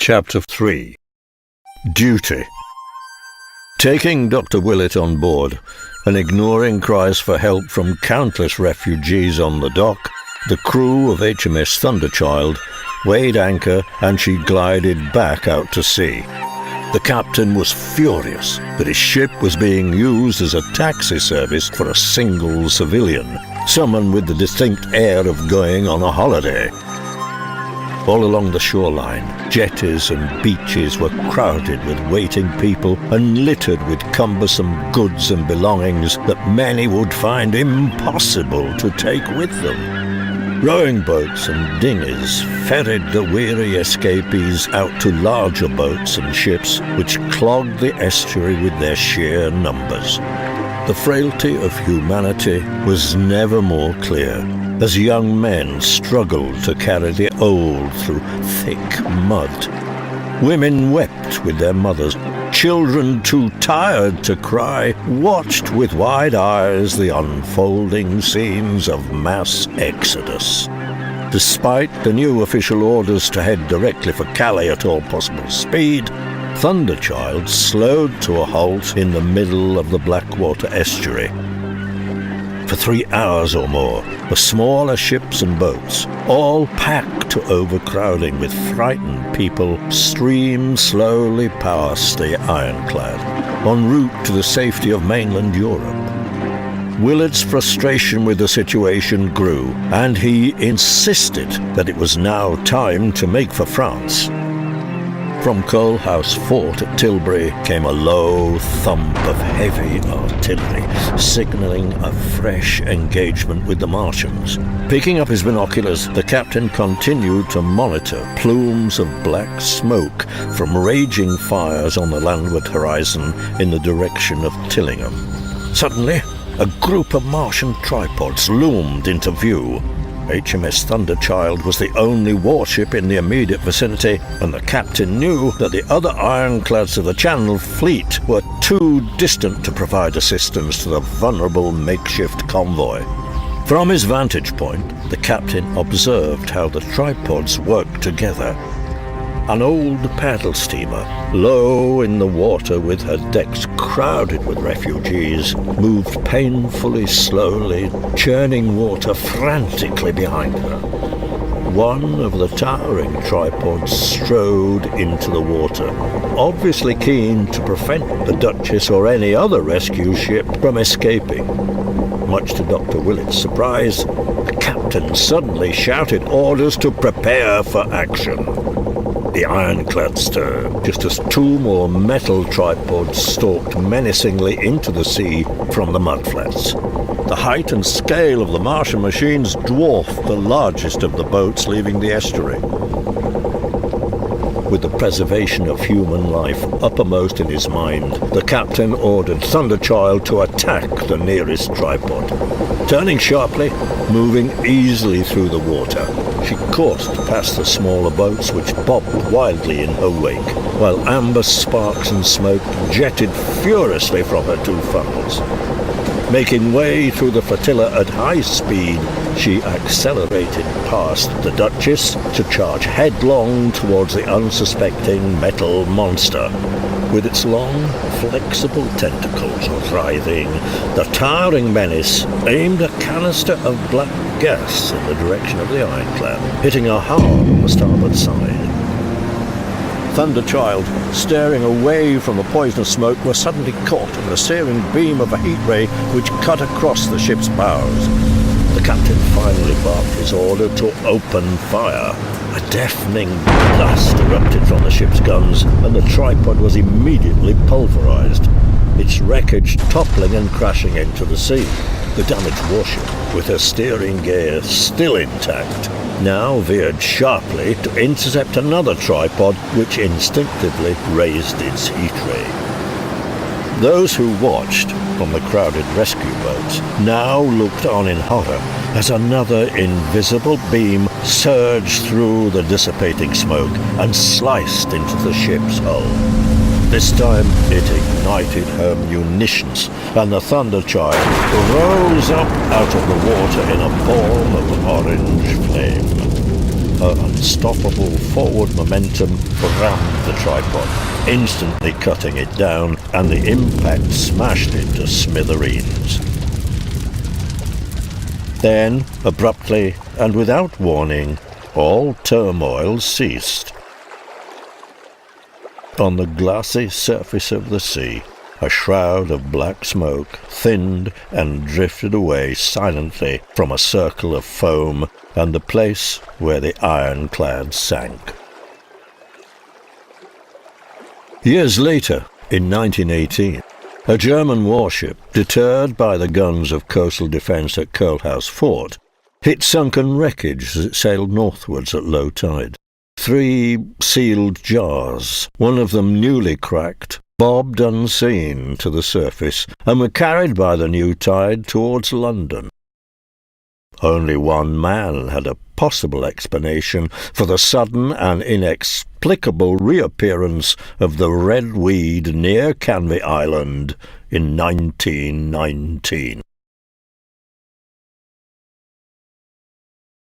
Chapter 3. Duty. Taking Dr. Willett on board and ignoring cries for help from countless refugees on the dock, the crew of HMS Thunder Child weighed anchor and she glided back out to sea. The captain was furious that his ship was being used as a taxi service for a single civilian, someone with the distinct air of going on a holiday. All along the shoreline, jetties and beaches were crowded with waiting people and littered with cumbersome goods and belongings that many would find impossible to take with them. Rowing boats and dinghies ferried the weary escapees out to larger boats and ships which clogged the estuary with their sheer numbers. The frailty of humanity was never more clear as young men struggled to carry the old through thick mud. Women wept with their mothers. Children too tired to cry watched with wide eyes the unfolding scenes of mass exodus. Despite the new official orders to head directly for Calais at all possible speed, Thunder Child slowed to a halt in the middle of the Blackwater estuary. For 3 hours or more, the smaller ships and boats, all packed to overcrowding with frightened people, streamed slowly past the ironclad, en route to the safety of mainland Europe. Willett's frustration with the situation grew, and he insisted that it was now time to make for France. From Coalhouse Fort at Tilbury came a low thump of heavy artillery, signalling a fresh engagement with the Martians. Picking up his binoculars, the captain continued to monitor plumes of black smoke from raging fires on the landward horizon in the direction of Tillingham. Suddenly, a group of Martian tripods loomed into view. HMS Thunder Child was the only warship in the immediate vicinity, and the captain knew that the other ironclads of the Channel Fleet were too distant to provide assistance to the vulnerable makeshift convoy. From his vantage point, the captain observed how the tripods worked together. An old paddle steamer, low in the water with her decks crowded with refugees, moved painfully slowly, churning water frantically behind her. One of the towering tripods strode into the water, obviously keen to prevent the Duchess or any other rescue ship from escaping. Much to Dr. Willett's surprise, the captain suddenly shouted orders to prepare for action. The ironclad stirred, just as 2 more metal tripods stalked menacingly into the sea from the mudflats. The height and scale of the Martian machines dwarfed the largest of the boats leaving the estuary. With the preservation of human life uppermost in his mind, the captain ordered Thunder Child to attack the nearest tripod. Turning sharply, moving easily through the water, she coursed past the smaller boats which bobbed wildly in her wake, while amber sparks and smoke jetted furiously from her 2 funnels. Making way through the flotilla at high speed, she accelerated past the Duchess to charge headlong towards the unsuspecting metal monster. With its long, flexible tentacles writhing, the towering menace aimed a canister of black gas in the direction of the ironclad, hitting her hard on the starboard side. Thunder Child, staring away from the poisonous smoke, was suddenly caught in the searing beam of a heat ray which cut across the ship's bows. The captain finally barked his order to open fire. A deafening blast erupted from the ship's guns, and the tripod was immediately pulverized, its wreckage toppling and crashing into the sea. The damaged warship, with her steering gear still intact, now veered sharply to intercept another tripod which instinctively raised its heat ray. Those who watched from the crowded rescue boats now looked on in horror as another invisible beam surged through the dissipating smoke and sliced into the ship's hull. This time it ignited her munitions, and the Thunder Child rose up out of the water in a ball of orange flame. her unstoppable forward momentum rammed the tripod, instantly cutting it down, and the impact smashed it to smithereens. Then, abruptly and without warning, all turmoil ceased. On the glassy surface of the sea, a shroud of black smoke thinned and drifted away silently from a circle of foam and the place where the ironclad sank. Years later, in 1918, a German warship, deterred by the guns of coastal defence at Coalhouse Fort, hit sunken wreckage as it sailed northwards at low tide. 3 sealed jars, one of them newly cracked, bobbed unseen to the surface and were carried by the new tide towards London. Only one man had a possible explanation for the sudden and inexplicable reappearance of the red weed near Canvey Island in 1919.